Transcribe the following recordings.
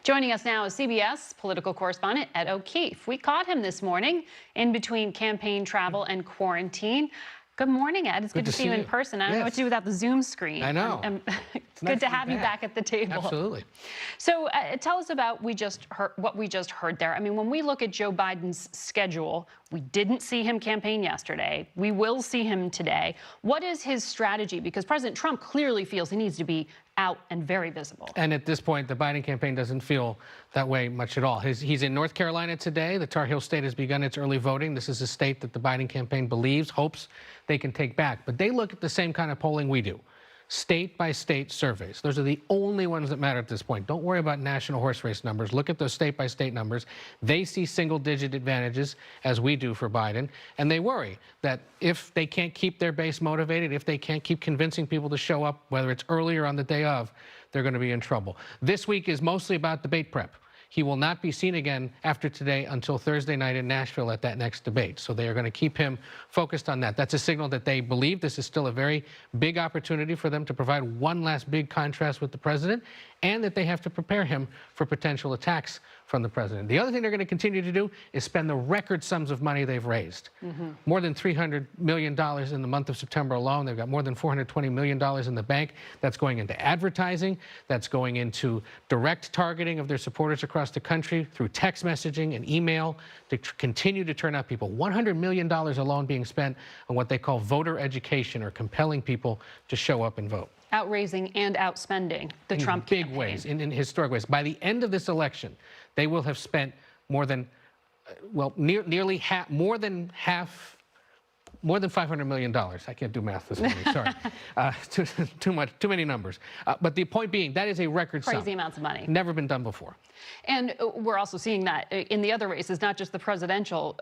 Joining us now is CBS political correspondent Ed O'Keefe. We caught him this morning in between campaign travel and quarantine. Good morning, Ed. It's good to see you in person. I don't know what to do without the Zoom screen. I know. It's good to have you back at the table. Absolutely. So tell us about what we just heard there. I mean, when we look at Joe Biden's schedule, we didn't see him campaign yesterday. We will see him today. What is his strategy? Because President Trump clearly feels he needs to be out and very visible. And at this point, the Biden campaign doesn't feel that way much at all. He's in North Carolina today. The Tar Heel state has begun its early voting. This is a state that the Biden campaign believes, hopes they can take back. But they look at the same kind of polling we do. State-by-state surveys. Those are the only ones that matter at this point. Don't worry about national horse race numbers. Look at those state-by-state numbers. They see single-digit advantages, as we do for Biden, and they worry that if they can't keep their base motivated, if they can't keep convincing people to show up, whether it's early or on the day of, they're going to be in trouble. This week is mostly about debate prep. He will not be seen again after today until Thursday night in Nashville at that next debate. So they are going to keep him focused on that. That's a signal that they believe this is still a very big opportunity for them to provide one last big contrast with the president, and that they have to prepare him for potential attacks from the president. The other thing they're going to continue to do is spend the record sums of money they've raised. More than $300 million in the month of September alone. They've got more than $420 million in the bank. That's going into advertising. That's going into direct targeting of their supporters across the country through text messaging and email to continue to turn out people. $100 million alone being spent on what they call voter education, or compelling people to show up and vote. Outraising and outspending the Trump campaign. In big ways, in historic ways. By the end of this election, they will have spent more than, nearly half, more than $500 million. I can't do math this morning, sorry. Too many numbers. But the point being, that is a record sum. Crazy amounts of money. Never been done before. And we're also seeing that in the other races, not just the presidential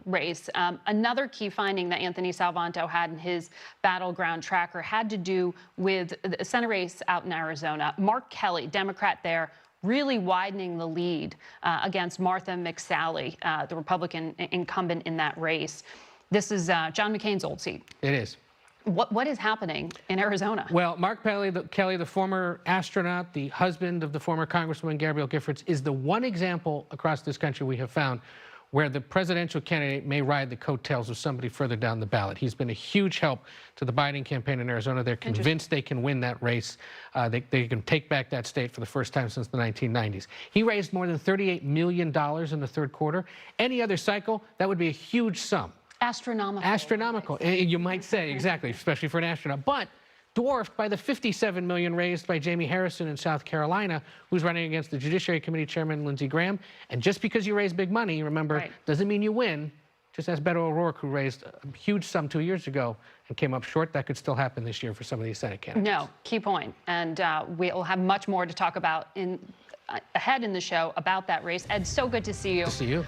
race. Another key finding that Anthony Salvanto had in his battleground tracker had to do with the Senate race out in Arizona. Mark Kelly, Democrat there, really widening the lead against Martha McSally, the Republican incumbent in that race. This is John McCain's old seat. It is. What is happening in Arizona? Well, Mark Kelly, the former astronaut, the husband of the former Congresswoman Gabrielle Giffords, is the one example across this country we have found where the presidential candidate may ride the coattails of somebody further down the ballot. He's been a huge help to the Biden campaign in Arizona. They're convinced they can win that race. They can take back that state for the first time since the 1990s. He raised more than $38 million in the third quarter. Any other cycle, that would be a huge sum. Astronomical. Astronomical, you might say, exactly, especially for an astronaut. But dwarfed by the $57 million raised by Jamie Harrison in South Carolina, who's running against the Judiciary Committee Chairman Lindsey Graham. And just because you raise big money, remember, doesn't mean you win. Just ask Beto O'Rourke, who raised a huge sum 2 years ago and came up short. That could still happen this year for some of these Senate candidates. No, key point. And we'll have much more to talk about ahead in the show about that race. Ed, so good to see you. Good to see you.